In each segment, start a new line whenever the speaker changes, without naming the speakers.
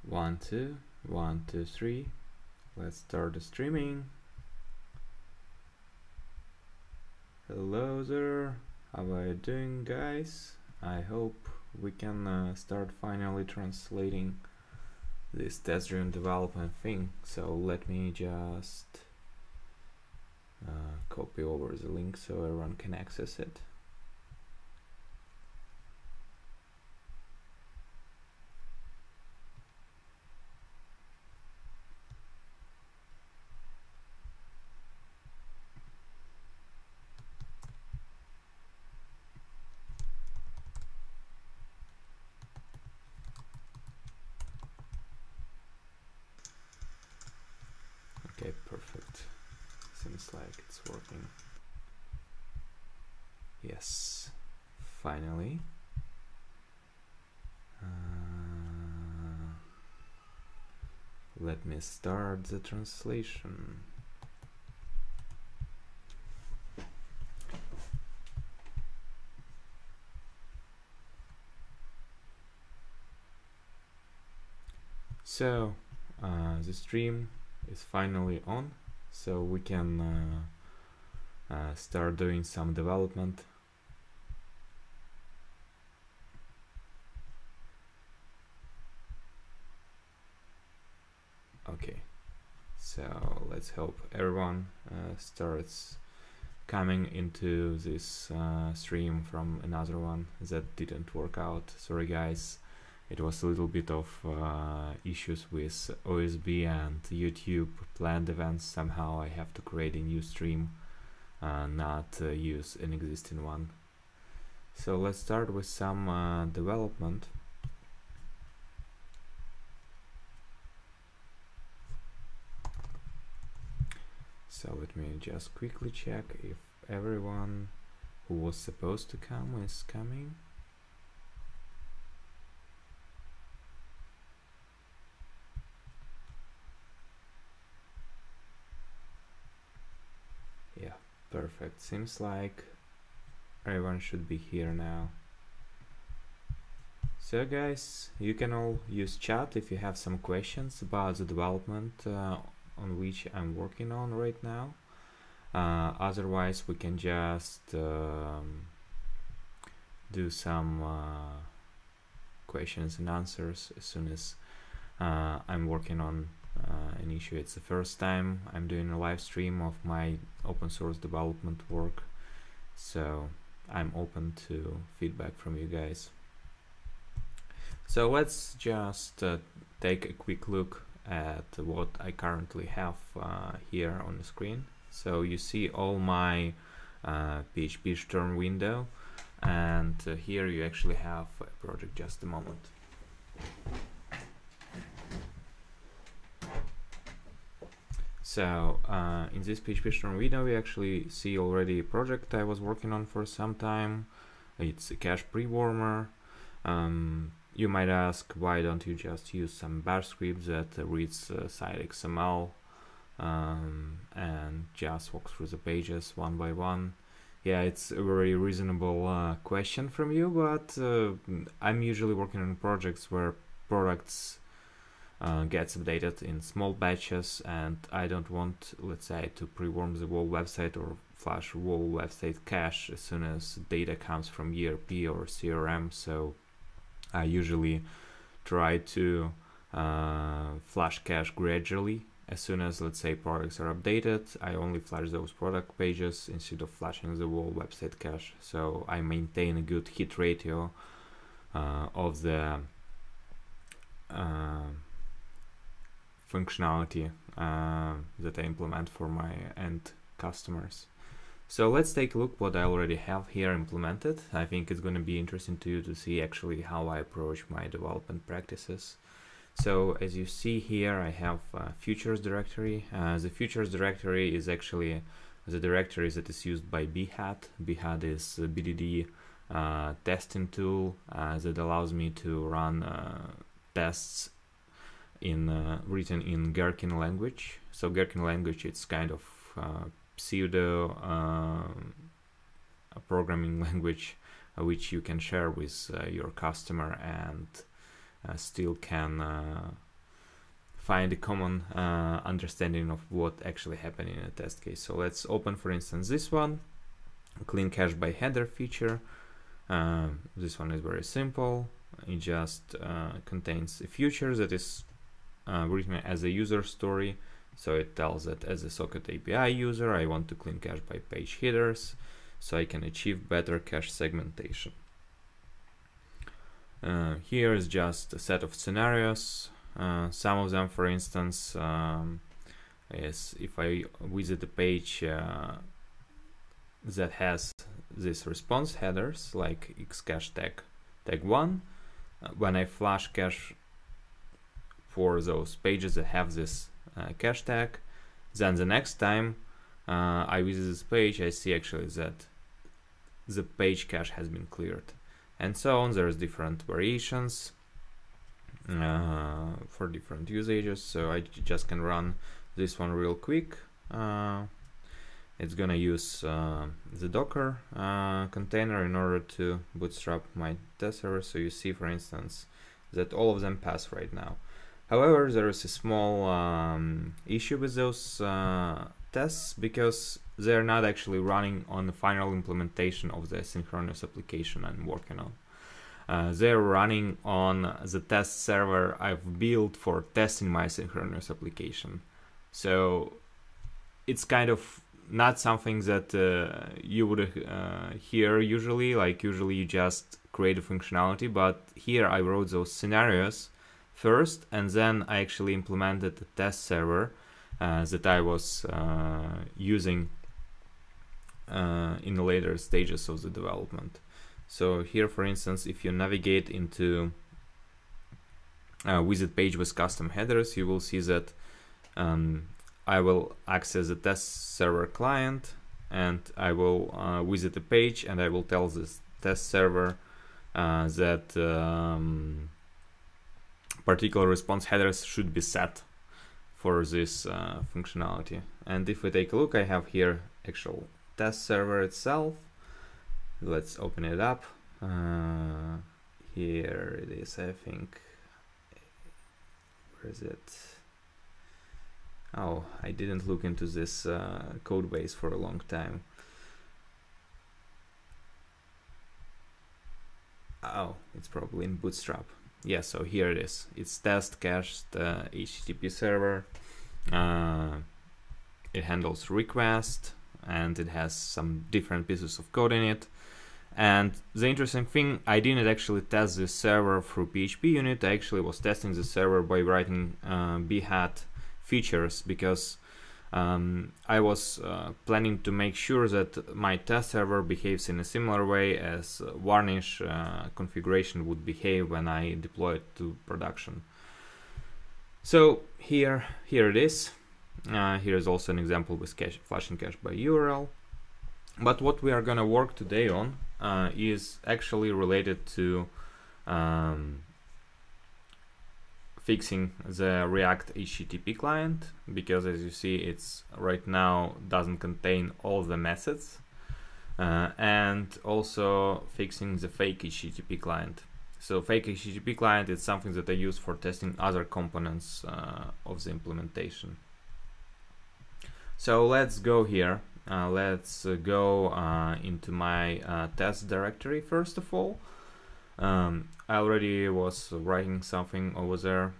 1 2 1 2 3. Let's start the streaming. Hello there, how are you doing, guys? I hope we can start finally translating this test-driven development thing. So let me just copy over the link so everyone can access it. Okay, perfect. Seems like it's working. Yes, finally. Let me start the translation. So the stream is finally on, so we can start doing some development. Okay, so let's hope everyone starts coming into this stream from another one that didn't work out. Sorry guys, it was a little bit of issues with OSB and YouTube planned events. Somehow I have to create a new stream, not use an existing one. So let's start with some development. So let me just quickly check if everyone who was supposed to come is coming. Yeah, perfect. Seems like everyone should be here now. So guys, you can all use chat if you have some questions about the development on which I'm working on right now. Otherwise we can just do some questions and answers as soon as I'm working on an issue. It's the first time I'm doing a live stream of my open source development work, so I'm open to feedback from you guys. So let's just take a quick look at what I currently have here on the screen. So you see all my PHP Storm window, and here you actually have a project. Just a moment. So in this PHP Storm window we actually see already a project I was working on for some time. It's a cache pre-warmer. You might ask, why don't you just use some bash script that reads site XML and just walks through the pages one by one? Yeah, it's a very reasonable question from you, but I'm usually working on projects where products gets updated in small batches, and I don't want, let's say, to pre-warm the whole website or flash whole website cache as soon as data comes from ERP or CRM. So I usually try to flash cache gradually. As soon as, let's say, products are updated, I only flash those product pages instead of flashing the whole website cache. So I maintain a good hit ratio of the functionality that I implement for my end customers. So let's take a look what I already have here implemented. I think it's going to be interesting to you to see actually how I approach my development practices. So as you see here, I have a futures directory. The futures directory is actually the directory that is used by Behat. Behat is a BDD testing tool that allows me to run tests written in Gherkin language. So Gherkin language, it's kind of pseudo programming language which you can share with your customer and still can find a common understanding of what actually happened in a test case. So let's open, for instance, this one, clean cache by header feature. This one is very simple. It just contains a feature that is written as a user story. So it tells that as a Socket API user, I want to clean cache by page headers so I can achieve better cache segmentation. Here is just a set of scenarios. Some of them, for instance, is if I visit a page that has this response headers like xcache tag 1, when I flash cache for those pages that have this cache tag, then the next time I visit this page, I see actually that the page cache has been cleared, and so on. There's different variations for different usages, so I just can run this one real quick. It's gonna use the Docker container in order to bootstrap my test server. So you see, for instance, that all of them pass right now. However, there is a small issue with those tests because they're not actually running on the final implementation of the synchronous application I'm working on. They're running on the test server I've built for testing my synchronous application. So it's kind of not something that you would hear usually. Like usually you just create a functionality, but here I wrote those scenarios first, and then I actually implemented the test server that I was using in the later stages of the development. So here, for instance, if you navigate into visit page with custom headers, you will see that I will access the test server client, and I will visit the page, and I will tell this test server that particular response headers should be set for this functionality. And if we take a look, I have here actual test server itself. Let's open it up. Here it is, I think. Where is it? Oh, I didn't look into this code base for a long time. Oh, it's probably in Bootstrap. Yeah, so here it is. It's test cached HTTP server. It handles request, and it has some different pieces of code in it. And the interesting thing, I didn't actually test this server through PHP unit. I actually was testing the server by writing bhat features, because I was planning to make sure that my test server behaves in a similar way as Varnish configuration would behave when I deploy it to production. So here it is. Here is also an example with flashing cache by URL. But what we are going to work today on is actually related to fixing the React HTTP client, because as you see, it's right now doesn't contain all the methods, and also fixing the fake HTTP client. So fake HTTP client is something that I use for testing other components of the implementation. So let's go here. Let's go into my test directory first of all. I already was writing something over there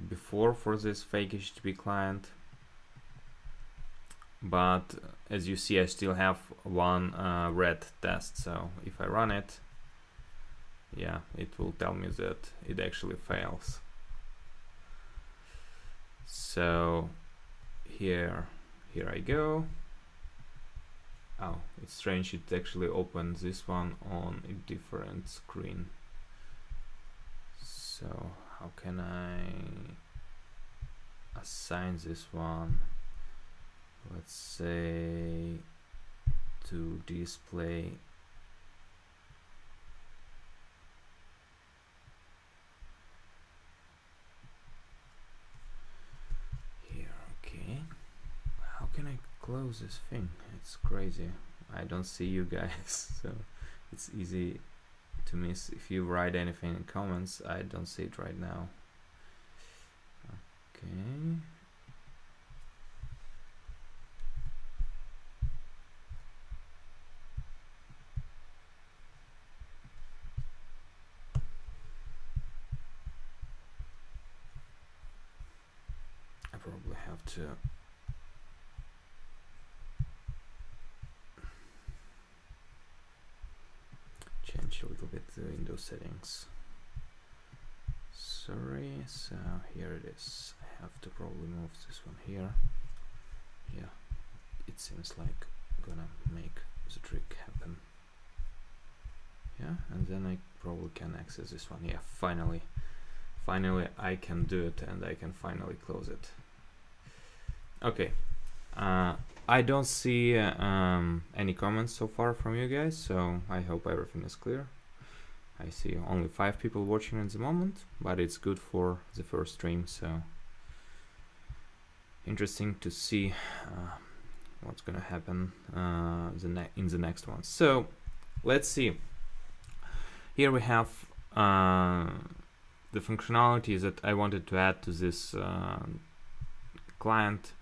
before for this fake HTTP client, but as you see, I still have one red test. So if I run it, yeah, it will tell me that it actually fails. So here I go. Oh, it's strange, it actually opens this one on a different screen. So how can I assign this one? Let's say to display here. Okay, how can I close this thing? It's crazy. I don't see you guys, so it's easy to miss. If you write anything in comments, I don't see it right now. Okay. I probably have to change a little bit the window settings. Sorry, so here it is. I have to probably move this one here. Yeah, it seems like gonna make the trick happen. Yeah, and then I probably can access this one. Yeah, finally I can do it, and I can finally close it. Okay, I don't see any comments so far from you guys, so I hope everything is clear. I see only 5 people watching at the moment, but it's good for the first stream, so interesting to see what's gonna happen in the next one. So let's see. Here we have the functionalities that I wanted to add to this client.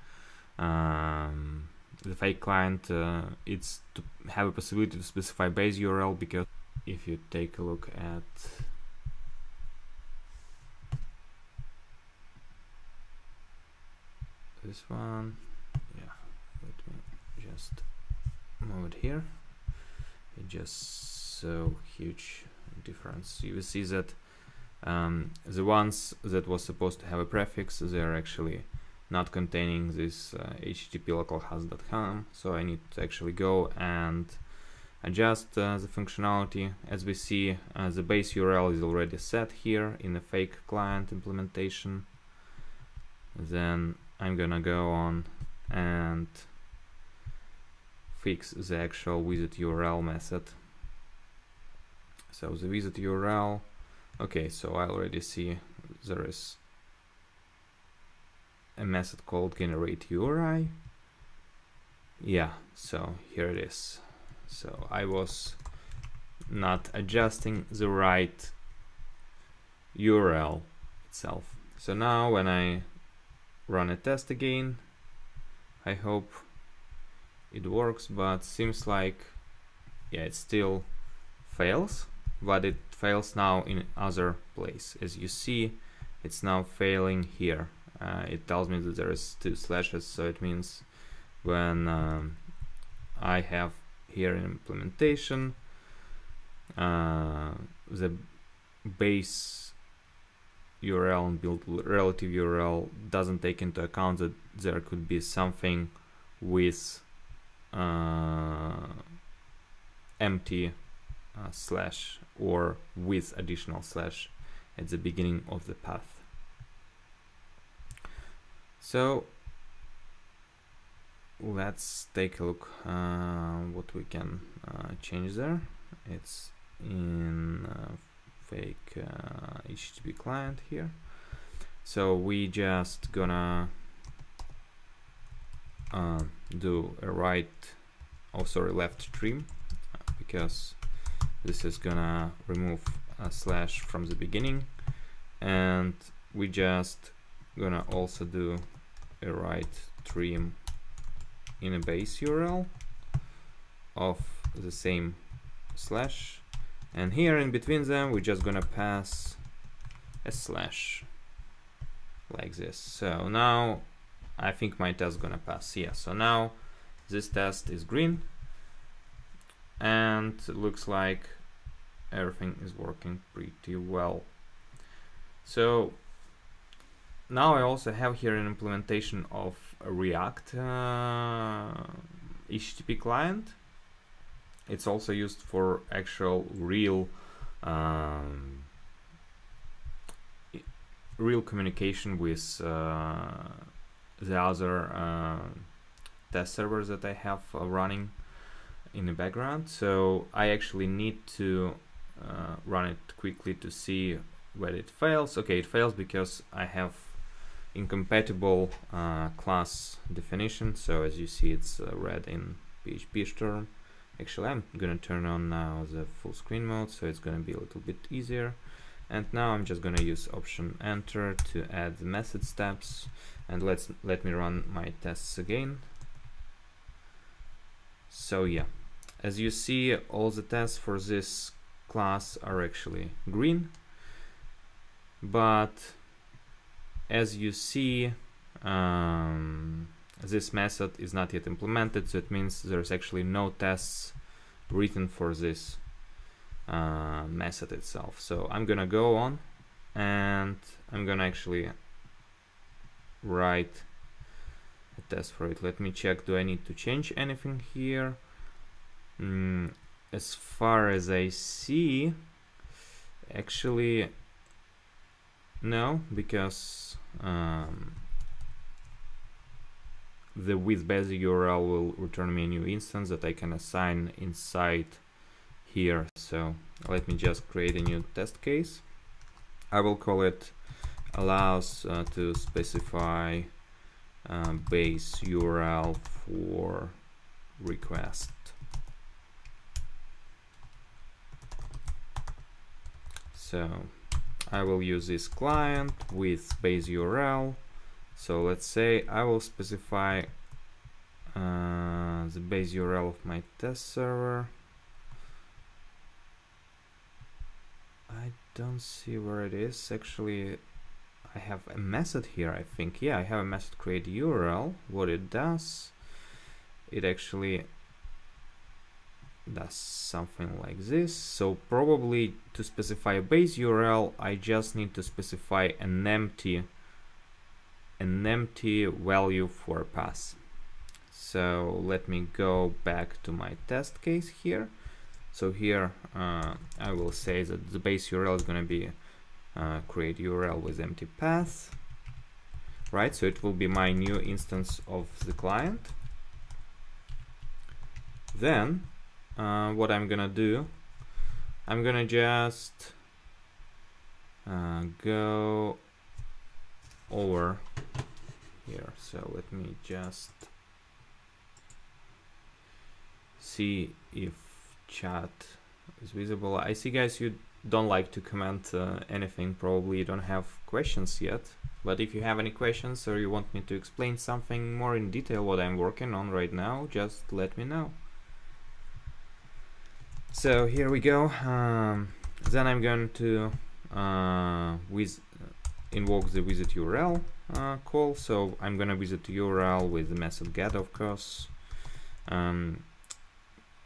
The fake client, it's to have a possibility to specify base URL, because if you take a look at this one, yeah, let me just move it here. It just so huge difference. You will see that the ones that was supposed to have a prefix, they are actually not containing this http localhost.com, so I need to actually go and adjust the functionality. As we see, the base URL is already set here in the fake client implementation. Then I'm gonna go on and fix the actual visit URL method. So the visit URL, okay, so I already see there is a method called generate URI. Yeah, so here it is. So I was not adjusting the right URL itself. So now when I run a test again, I hope it works, but seems like, yeah, it still fails, but it fails now in other place. As you see, it's now failing here. It tells me that there is 2 slashes, so it means when I have here in implementation, the base URL and build relative URL doesn't take into account that there could be something with empty slash or with additional slash at the beginning of the path. So let's take a look what we can change there. It's in fake HTTP client here. So we just gonna do a left trim, because this is gonna remove a slash from the beginning, and we just gonna also do a right trim in a base URL of the same slash, and here in between them we're just gonna pass a slash like this. So now I think my test is gonna pass. Yeah, so now this test is green, and it looks like everything is working pretty well. So now I also have here an implementation of a React HTTP client. It's also used for actual real communication with the other test servers that I have running in the background. So I actually need to run it quickly to see where it fails. Okay, it fails because I have incompatible class definition. So as you see, it's red in PHP Storm. Actually, I'm gonna turn on now the full screen mode, so it's gonna be a little bit easier. And now I'm just gonna use Option Enter to add the method steps, and let me run my tests again. So yeah, as you see, all the tests for this class are actually green, but as you see, this method is not yet implemented, so it means there's actually no tests written for this method itself. So I'm gonna go on and I'm gonna actually write a test for it. Let me check, do I need to change anything here? As far as I see, actually no, because the with basic URL will return me a new instance that I can assign inside here. So let me just create a new test case. I will call it allows to specify base URL for request. So I will use this client with base URL. So let's say I will specify the base URL of my test server. I don't see where it is. Actually, I have a method here, I think. Yeah, I have a method create URL. What it does, it actually does something like this. So probably to specify a base URL, I just need to specify an empty value for a path. So let me go back to my test case here. So here I will say that the base URL is going to be create URL with empty path, right? So it will be my new instance of the client. Then what I'm gonna do, I'm gonna just go over here. So let me just see if chat is visible. I see, guys, you don't like to comment anything. Probably you don't have questions yet, but if you have any questions or you want me to explain something more in detail what I'm working on right now, just let me know. So here we go. Then I'm going to invoke the visit URL call. So I'm gonna visit the URL with the method get, of course,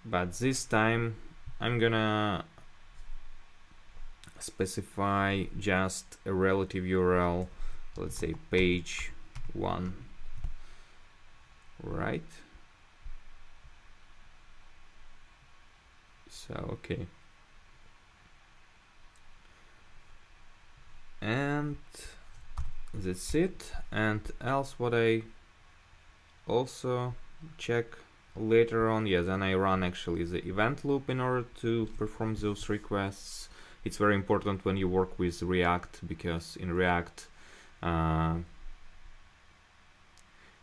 but this time I'm gonna specify just a relative URL, let's say page 1, right? So okay, and that's it. And else what I also check later on, yes, and I run actually the event loop in order to perform those requests. It's very important when you work with React, because in React yeah,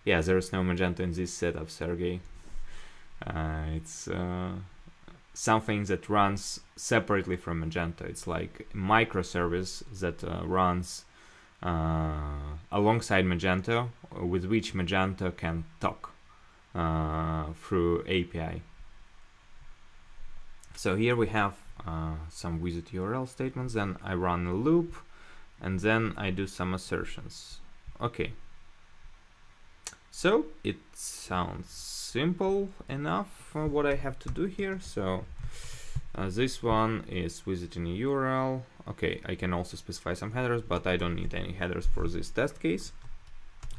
there is no Magento in this setup, Sergey. It's something that runs separately from Magento. It's like a microservice that runs alongside Magento, with which Magento can talk through API. So here we have some visit URL statements, then I run a loop, and then I do some assertions. Okay, so it sounds simple enough what I have to do here. So this one is visiting a URL. Okay, I can also specify some headers, but I don't need any headers for this test case.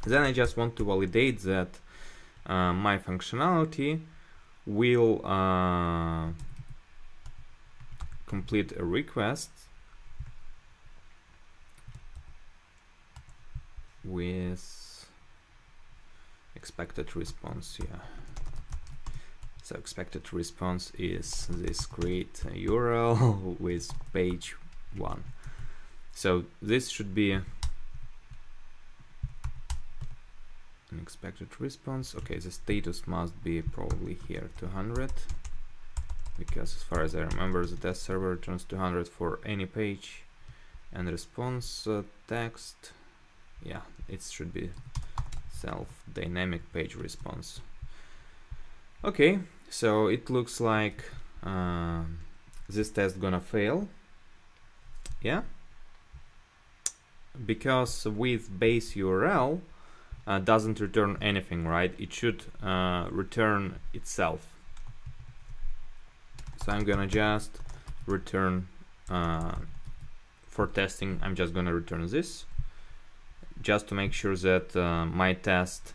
Then I just want to validate that my functionality will complete a request with expected response. Yeah, so expected response is this create a URL with page 1. So this should be an expected response. Okay, the status must be probably here 200, because as far as I remember, the test server returns 200 for any page. and response text, yeah, it should be self dynamic page response. Okay, so it looks like this test gonna fail, yeah, because with base URL doesn't return anything, right? It should return itself. So I'm gonna just return for testing, I'm just gonna return this just to make sure that my test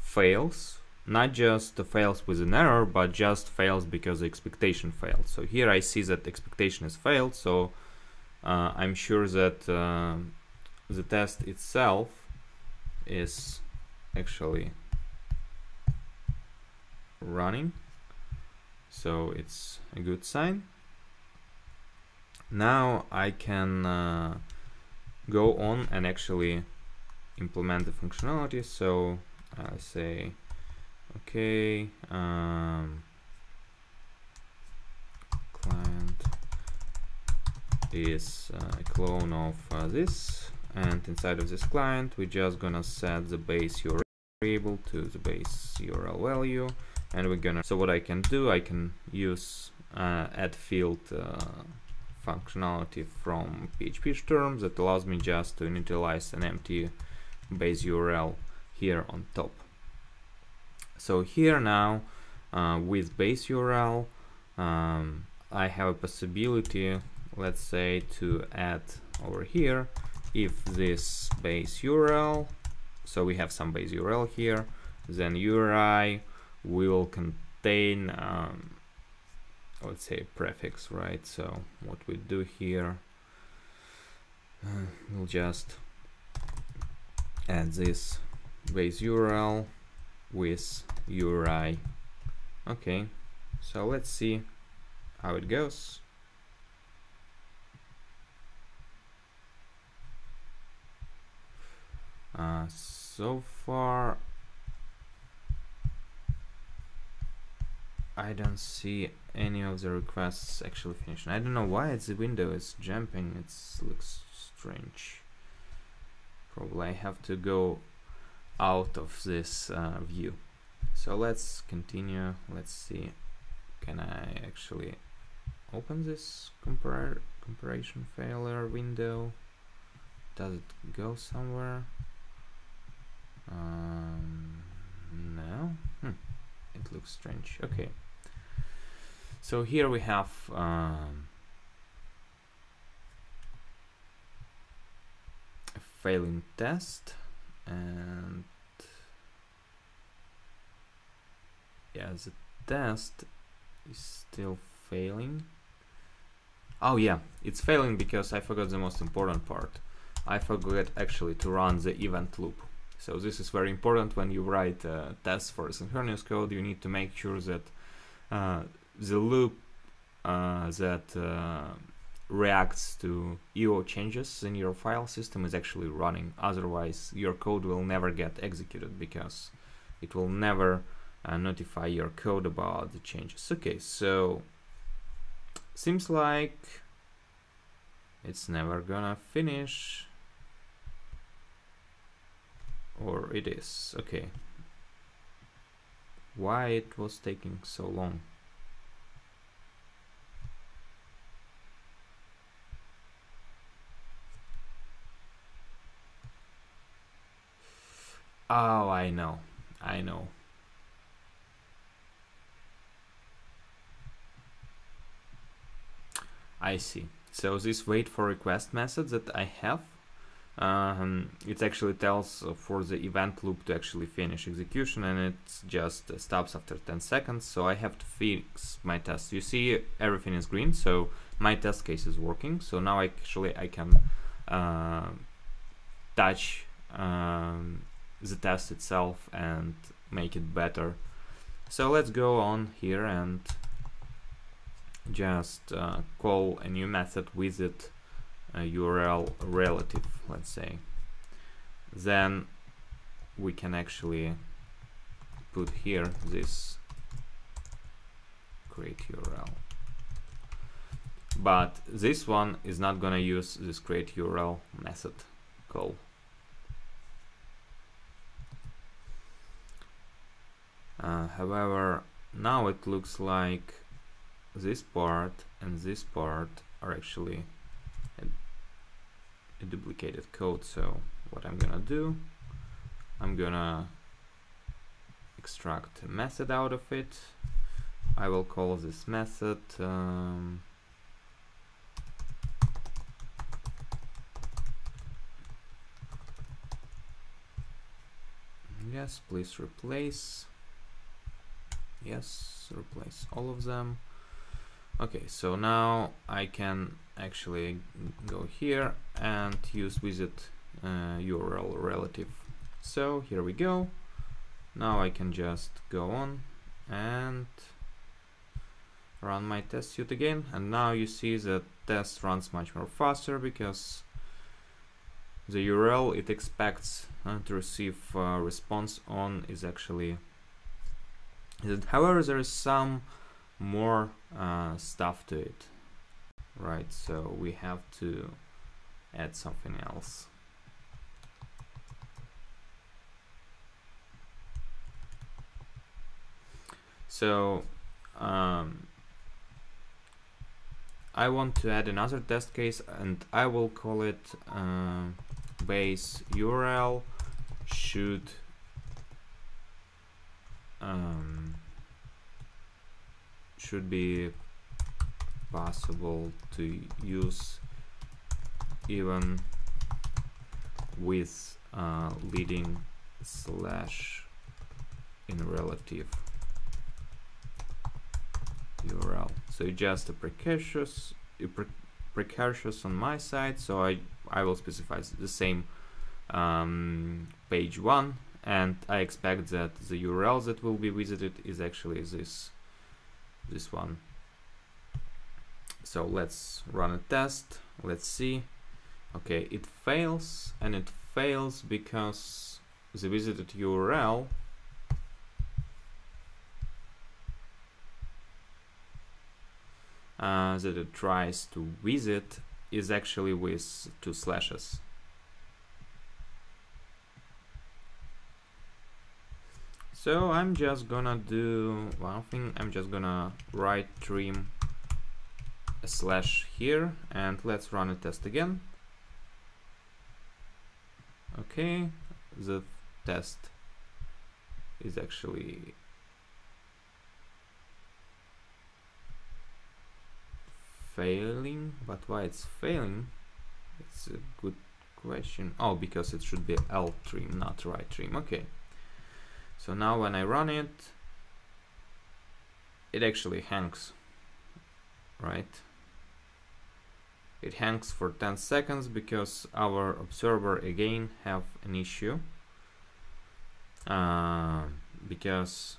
fails, not just fails with an error, but just fails because the expectation failed. So here I see that expectation has failed, so I'm sure that the test itself is actually running, so it's a good sign. Now I can go on and actually implement the functionality. So I say okay, client is a clone of this, and inside of this client we're just gonna set the base URL variable to the base URL value, and we're gonna, so what I can do, I can use add field functionality from PHP terms that allows me just to initialize an empty base URL here on top. So here now with base URL I have a possibility, let's say, to add over here if this base URL, so we have some base URL here, then URI will contain let's say prefix, right? So what we do here, we'll just add this base URL with URI. Okay, so let's see how it goes. So far I don't see any of the requests actually finishing. I don't know why the window is jumping, it looks strange. Probably I have to go out of this view. So let's continue. Let's see, can I actually open this comparison failure window? Does it go somewhere? No. It looks strange. Okay, so here we have a failing test, and yeah, the test is still failing. Oh yeah, it's failing because I forgot the most important part. I forgot actually to run the event loop. So this is very important when you write tests for asynchronous code. You need to make sure that the loop that reacts to EO changes in your file system is actually running. Otherwise, your code will never get executed because it will never notify your code about the changes. Okay, so seems like it's never gonna finish. Or it is. Okay. Why it was taking so long? Oh, I know. I know. I see. So this wait for request method that I have, it actually tells for the event loop to actually finish execution, and it just stops after 10 seconds. So I have to fix my test. You see everything is green, so my test case is working. So now actually I can touch the test itself and make it better. So let's go on here and just call a new method with it URL relative, let's say. Then we can actually put here this create URL. but this one is not gonna use this create URL method call. However, now it looks like this part and this part are actually a duplicated code. So what I'm gonna do, I'm gonna extract a method out of it. I will call this method yes, please replace. Yes, replace all of them. Okay, so now I can actually go here and use visit URL relative. So here we go. Now I can just go on and run my test suite again, and now you see that test runs much more faster because the URL it expects to receive response on is actually it. However, there is some more stuff to it, right? So we have to add something else. So I want to add another test case, and I will call it base URL should be possible to use even with leading slash in relative URL. So just a precocious on my side, so I will specify the same page 1, and I expect that the URL that will be visited is actually this one. So let's run a test. Let's see. Okay, it fails, and it fails because the visited URL that it tries to visit is actually with 2 slashes. So I'm just gonna do one thing. I'm just gonna right trim a slash here, and let's run a test again. Okay, the test is actually failing, but why it's failing? It's a good question. Oh, because it should be L trim, not right trim. Okay. So now when I run it, it actually hangs, right? It hangs for 10 seconds because our observer again have an issue. Because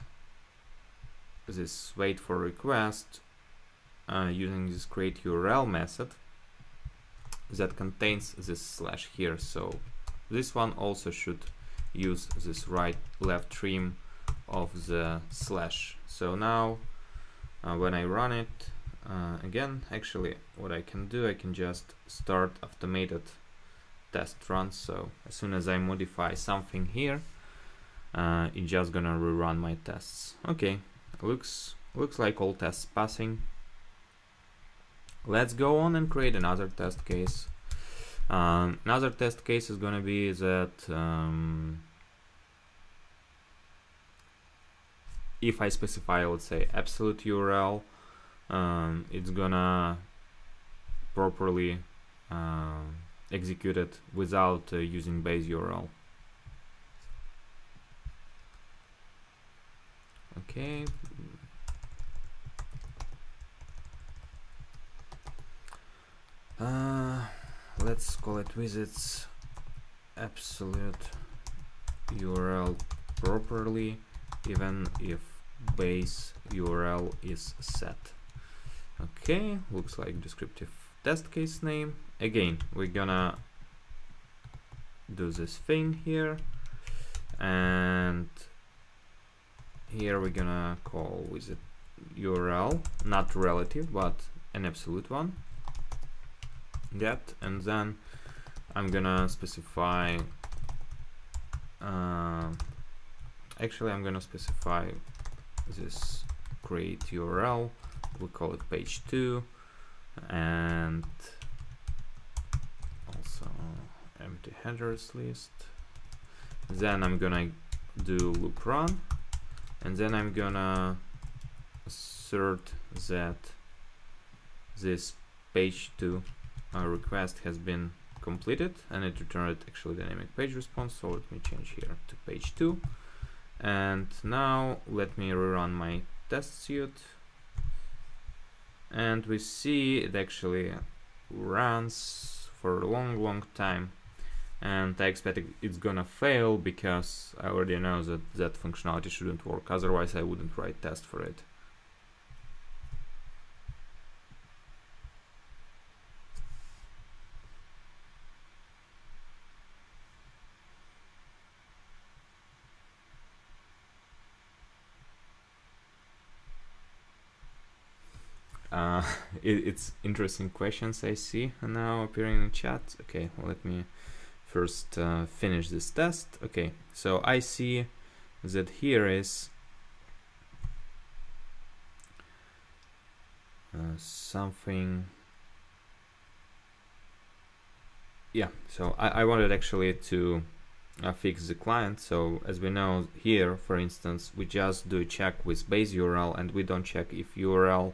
this wait for request using this create URL method that contains this slash here. So this one also should use this left trim of the slash. So now when I run it again, actually what I can do, I can just start automated test run. So as soon as I modify something here, it's just gonna rerun my tests. Okay, looks like all tests passing. Let's go on and create another test case. Another test case is gonna be that if I specify, let's say, absolute URL, it's gonna properly execute it without using base URL. Okay. Let's call it visits absolute URL properly, even if base URL is set. Okay, looks like descriptive test case name. Again, we're gonna do this thing here, and here we're gonna call visit URL, not relative but an absolute one. get, and then I'm gonna specify actually I'm gonna specify this create URL, we call it page 2, and also empty headers list. Then I'm gonna do loop run, and then I'm gonna assert that this page 2 request has been completed, and it returned actually dynamic page response. So let me change here to page 2, and now let me rerun my test suite, and we see it actually runs for a long time, and I expect it's gonna fail because I already know that that functionality shouldn't work, otherwise I wouldn't write test for it. It's interesting questions I see now appearing in chat. Okay, well, let me first finish this test. Okay, so I see that here is something. Yeah, so I wanted actually to fix the client. So as we know here, for instance, we just do a check with base URL, and we don't check if URL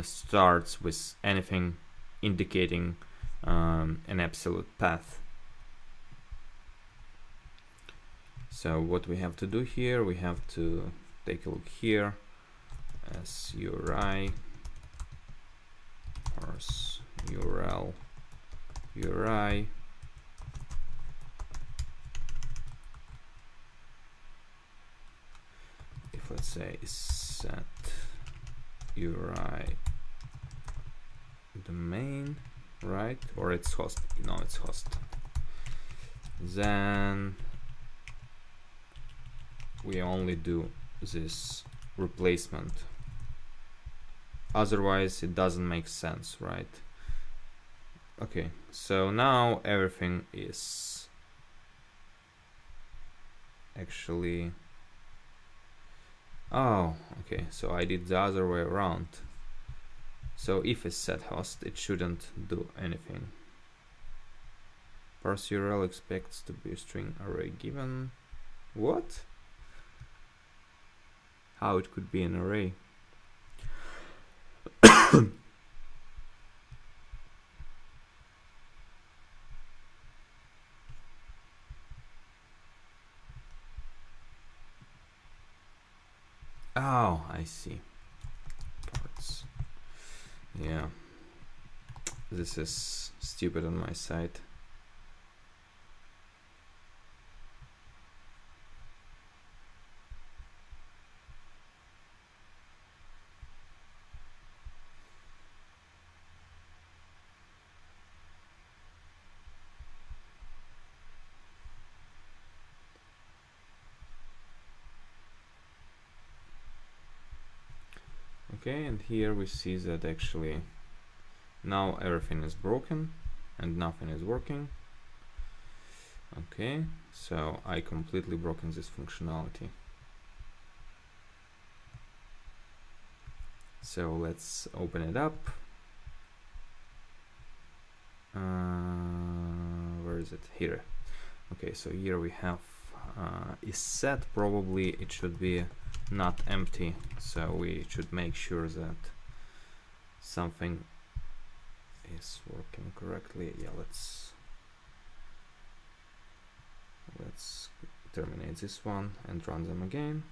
starts with anything indicating an absolute path. So what we have to do here, we have to take a look here as URI parse URL URI if let's say set URI domain, right? Or it's host. No, it's host. Then we only do this replacement. Otherwise, it doesn't make sense, right? Okay, so now everything is actually. Oh, okay, so I did the other way around. So if it's set host, it shouldn't do anything. Parse URL expects to be a string array given. What? How it could be an array? Oh, I see. Parts. Yeah. This is stupid on my side. Okay, and here we see that actually now everything is broken and nothing is working. Okay, so I completely broken this functionality. So let's open it up. Where is it? Here. Okay, so here we have is set. Probably it should be not empty, so we should make sure that something is working correctly. Yeah, let's terminate this one and run them again.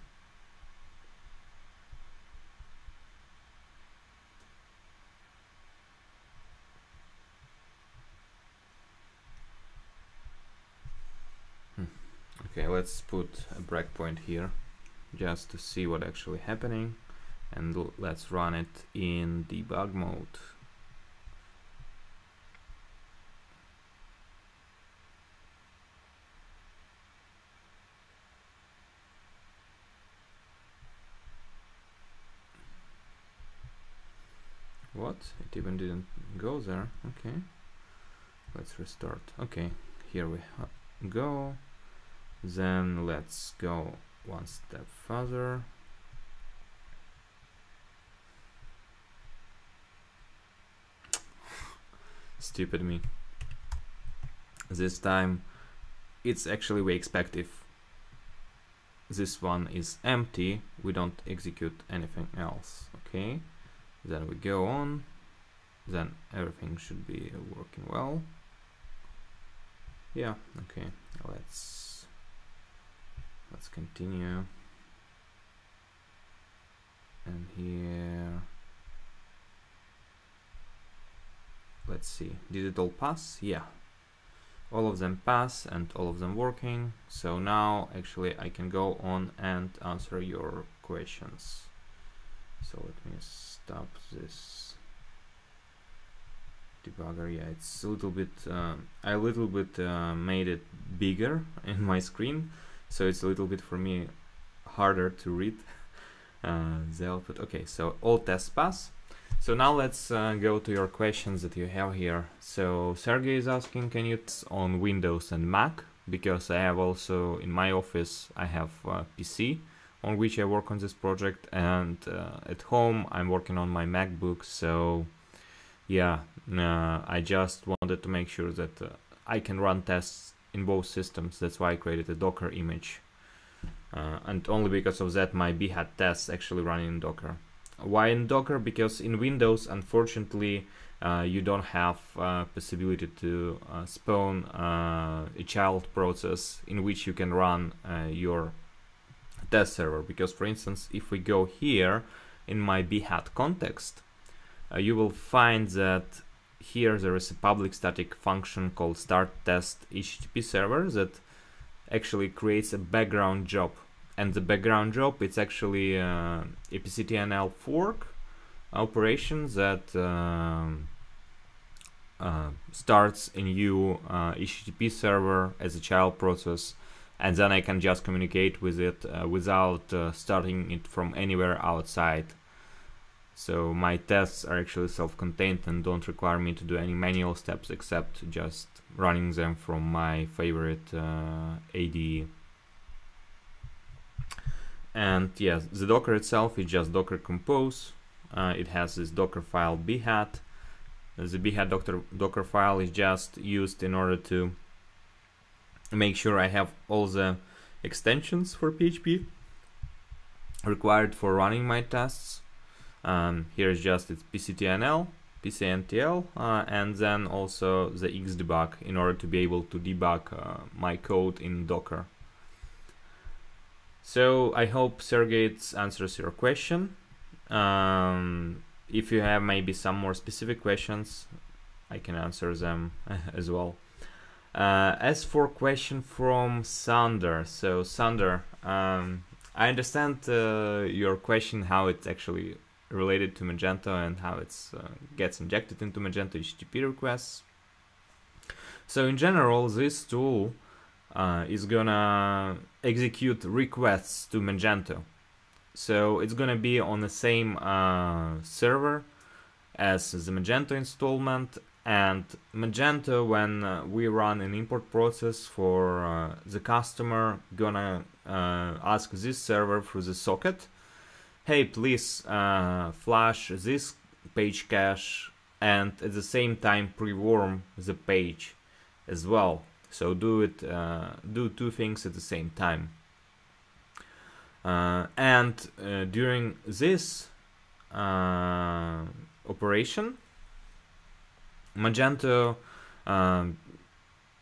Okay, let's put a breakpoint here just to see what actually happening, and let's run it in debug mode. What? It even didn't go there. Okay. let's restart. Okay, here we go. Then let's go one step further. Stupid me. This time it's actually, we expect if this one is empty, we don't execute anything else. Okay, then we go on, then everything should be working well. Yeah, okay, let's continue. And here, let's see, did it all pass? Yeah, all of them pass and all of them working. So now actually I can go on and answer your questions. So let me stop this debugger. Yeah, it's a little bit, I made it bigger in my screen, so it's a little bit for me harder to read the output. Okay, so all tests pass. So now let's go to your questions that you have here. So Sergey is asking, can you on Windows and Mac? Because I have also in my office, I have a PC on which I work on this project, and at home I'm working on my MacBook. So yeah, I just wanted to make sure that I can run tests in both systems. That's why I created a Docker image. And only because of that my Behat tests actually run in Docker. Why in Docker? Because in Windows, unfortunately, you don't have possibility to spawn a child process in which you can run your test server. Because for instance, if we go here in my Behat context, you will find that here there is a public static function called start test HTTP server that actually creates a background job, and the background job, it's actually a pctnl fork operation that starts a new HTTP server as a child process, and then I can just communicate with it without starting it from anywhere outside. So my tests are actually self-contained and don't require me to do any manual steps except just running them from my favorite ADE. And yes, the Docker itself is just Docker Compose. It has this Docker file Behat. The Behat Docker file is just used in order to make sure I have all the extensions for PHP required for running my tests. Here is just its pctnl, pcntl, and then also the xdebug in order to be able to debug my code in Docker. So I hope Sergey answers your question. If you have maybe some more specific questions, I can answer them as well. As for question from Sander, so Sander, I understand your question, how it's actually related to Magento and how it gets injected into Magento HTTP requests. So in general, this tool is gonna execute requests to Magento. So it's gonna be on the same server as the Magento installment, and Magento, when we run an import process for the customer, gonna ask this server through the socket, hey, please flash this page cache and at the same time pre-warm the page as well. So do two things at the same time. And during this operation, Magento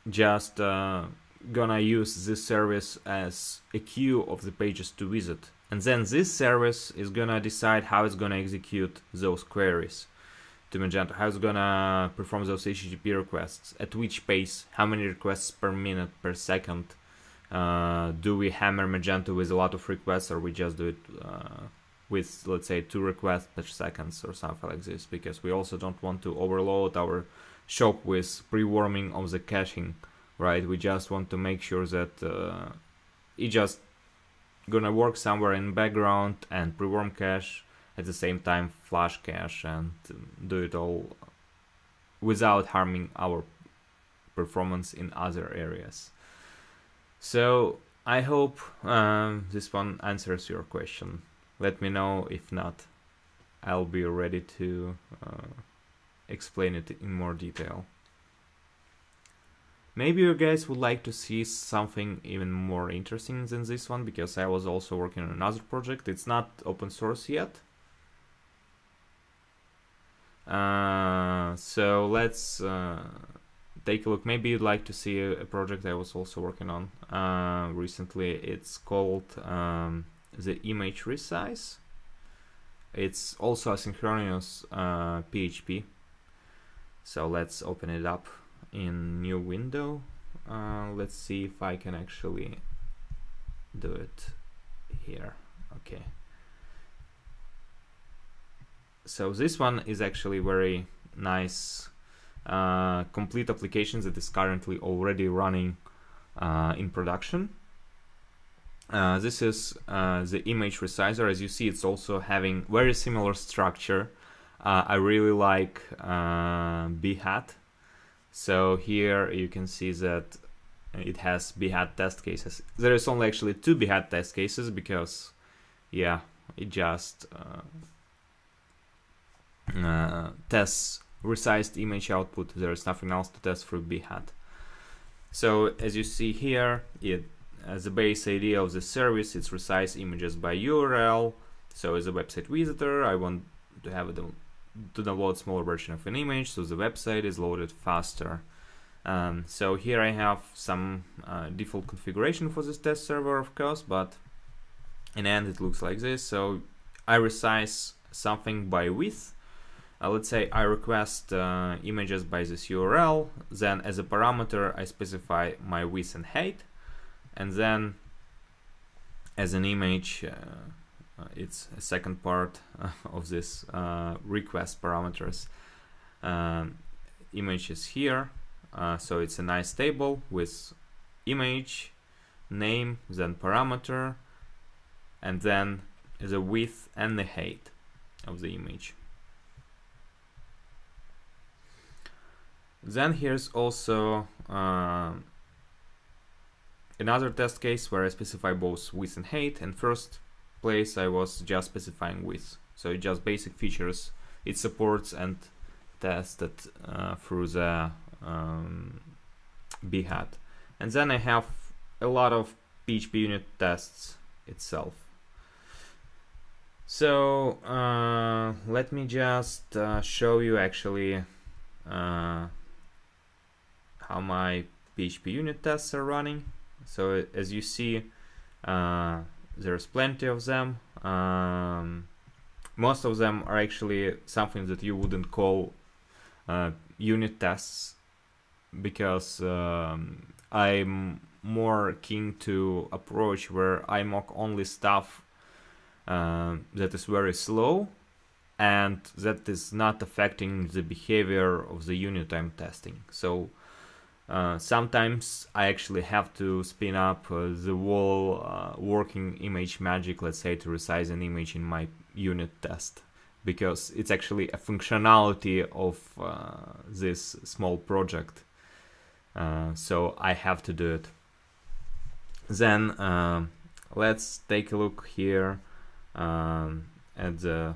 just gonna use this service as a queue of the pages to visit. And then this service is gonna decide how it's gonna execute those queries to Magento, how it's gonna perform those HTTP requests, at which pace, how many requests per minute, per second. Do we hammer Magento with a lot of requests, or we just do it with, let's say, 2 requests per second or something like this, because we also don't want to overload our shop with pre-warming of the caching, right? We just want to make sure that it just gonna work somewhere in background and pre-warm cache, at the same time flash cache, and do it all without harming our performance in other areas. So I hope this one answers your question. Let me know. If not, I'll be ready to explain it in more detail. Maybe you guys would like to see something even more interesting than this one, because I was also working on another project. It's not open source yet. So let's take a look. Maybe you'd like to see a project I was also working on recently. It's called the image resize. It's also asynchronous PHP. So let's open it up in new window. Let's see if I can actually do it here. Okay. So this one is actually very nice complete application that is currently already running in production. This is the image resizer. As you see, it's also having very similar structure. I really like Behat. So here you can see that it has Behat test cases. There is only actually 2 Behat test cases because, yeah, it just tests resized image output. There is nothing else to test through Behat. So as you see here, as the base idea of the service, it's resize images by URL. So as a website visitor, I want to have to download smaller version of an image, so the website is loaded faster. So here I have some default configuration for this test server, of course, but in the end it looks like this. So I resize something by width. Let's say I request images by this URL, then as a parameter I specify my width and height, and then as an image it's a second part of this request parameters. Image is here, so it's a nice table with image, name, then parameter, and then the width and the height of the image. Then here's also another test case where I specify both width and height. And first place I was just specifying width, so it just basic features it supports and tested through the Behat. And then I have a lot of PHP unit tests itself. So let me just show you actually how my PHP unit tests are running. So as you see, there's plenty of them. Most of them are actually something that you wouldn't call unit tests, because I'm more keen to approach where I mock only stuff that is very slow and that is not affecting the behavior of the unit I'm testing. So sometimes I actually have to spin up the whole working image magic, let's say, to resize an image in my unit test, because it's actually a functionality of this small project. So I have to do it. Then let's take a look here at the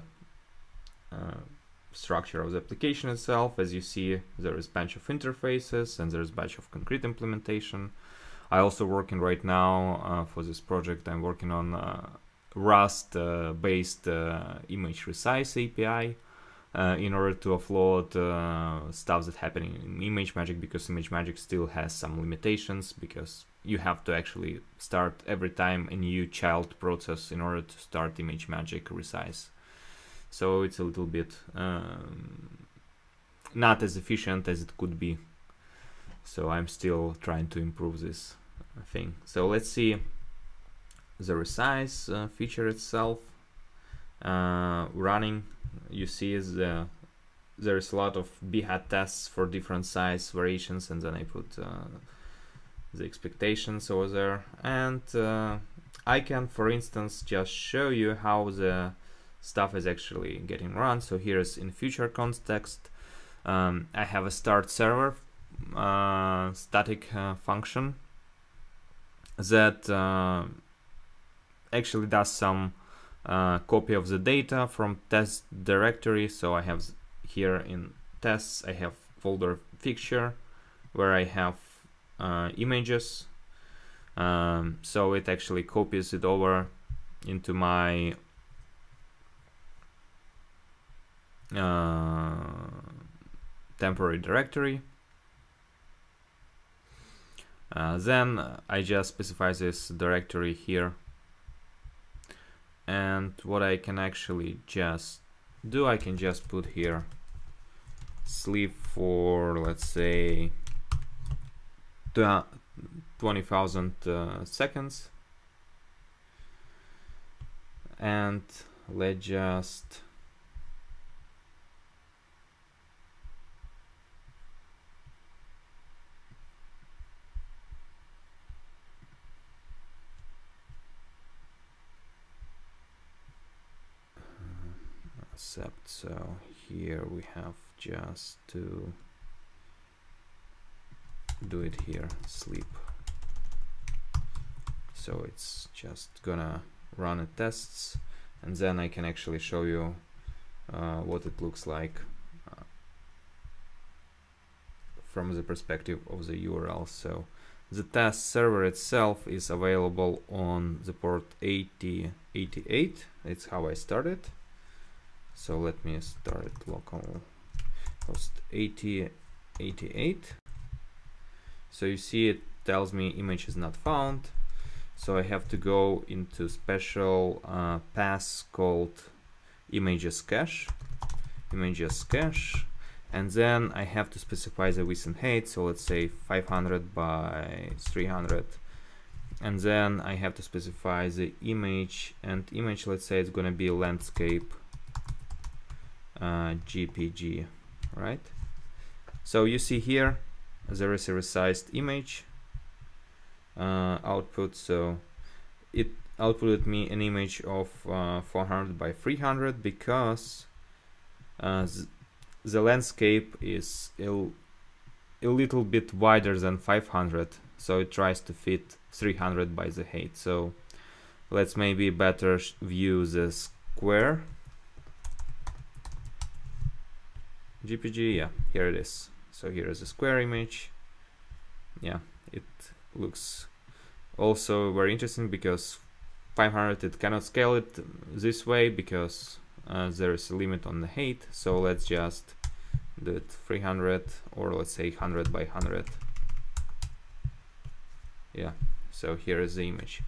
structure of the application itself. As you see, there is a bunch of interfaces and there's a bunch of concrete implementation. I also working right now for this project. I'm working on Rust based image resize API in order to offload stuff that's happening in ImageMagick, because ImageMagick still has some limitations, because you have to actually start every time a new child process in order to start ImageMagick resize. So it's a little bit not as efficient as it could be. So I'm still trying to improve this thing. So let's see the resize feature itself running. You see there's a lot of Behat tests for different size variations, and then I put the expectations over there. And I can, for instance, just show you how the stuff is actually getting run. So here's in future context, I have a start server static function that actually does some copy of the data from test directory. So I have here in tests, I have folder fixture where I have images. So it actually copies it over into my temporary directory. Then I just specify this directory here, and what I can actually just do, I can just put here sleep for, let's say, 20,000 seconds, and let's just accept. So here we have just to do it here, sleep. So it's just gonna run a tests, and then I can actually show you what it looks like from the perspective of the URL. So the test server itself is available on the port 8088. It's how I started. So let me start local host 8088. So you see it tells me image is not found. So I have to go into special path called images cache, and then I have to specify the width and height. So let's say 500 by 300, and then I have to specify the image, and image, let's say it's gonna be landscape GPG, right? So you see here there is a resized image output. So it outputted me an image of 400 by 300 because the landscape is a little bit wider than 500, so it tries to fit 300 by the height. So let's maybe better view the square GPG. Yeah, here it is. So here is a square image. Yeah, it looks also very interesting because 500 it cannot scale it this way because there is a limit on the height. So let's just do it 300, or let's say 100 by 100. Yeah, so here is the image.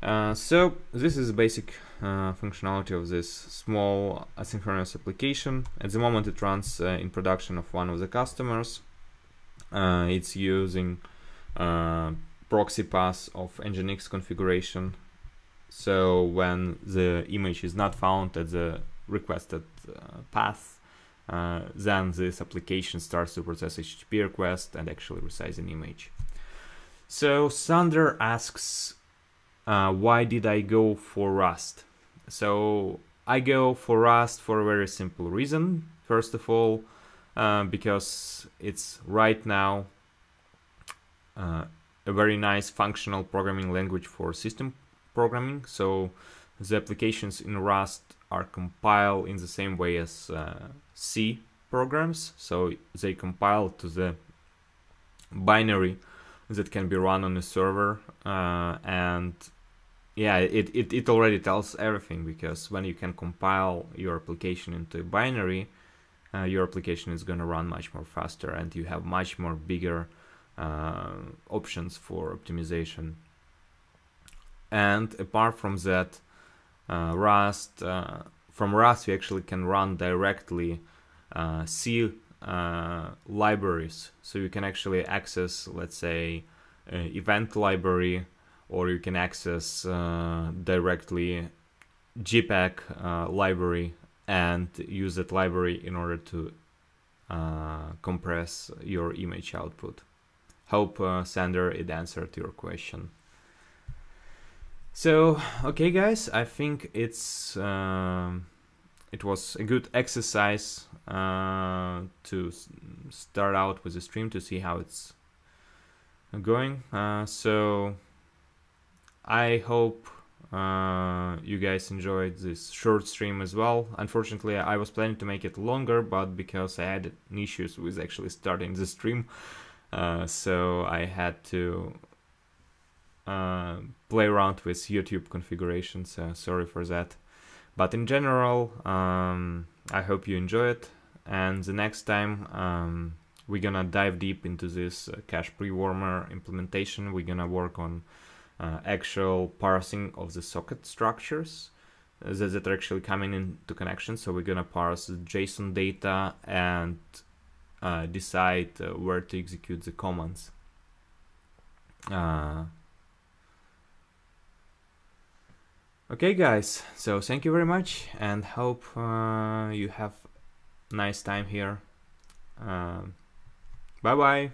So this is the basic functionality of this small asynchronous application. At the moment it runs in production of one of the customers. It's using proxy path of Nginx configuration. So when the image is not found at the requested path, then this application starts to process HTTP request and actually resize an image. So Sander asks, why did I go for Rust? So I go for Rust for a very simple reason. First of all, because it's right now a very nice functional programming language for system programming. So the applications in Rust are compiled in the same way as C programs. So they compile to the binary that can be run on a server, and yeah, it already tells everything, because when you can compile your application into a binary, your application is going to run much more faster, and you have much more bigger options for optimization. And apart from that, from Rust you actually can run directly C libraries. So you can actually access, let's say, event library, or you can access directly JPEG library and use that library in order to compress your image output. Hope, Sander, it answered your question. So, okay guys, I think it's it was a good exercise to start out with the stream to see how it's going. So I hope you guys enjoyed this short stream as well. Unfortunately, I was planning to make it longer, but because I had issues with actually starting the stream, so I had to play around with YouTube configuration, so sorry for that. But in general, I hope you enjoy it, and the next time we're gonna dive deep into this cache prewarmer implementation. We're gonna work on actual parsing of the socket structures that are actually coming into connection. So we're gonna parse the JSON data and decide where to execute the commands. Okay guys, so thank you very much and hope you have a nice time here. Bye bye.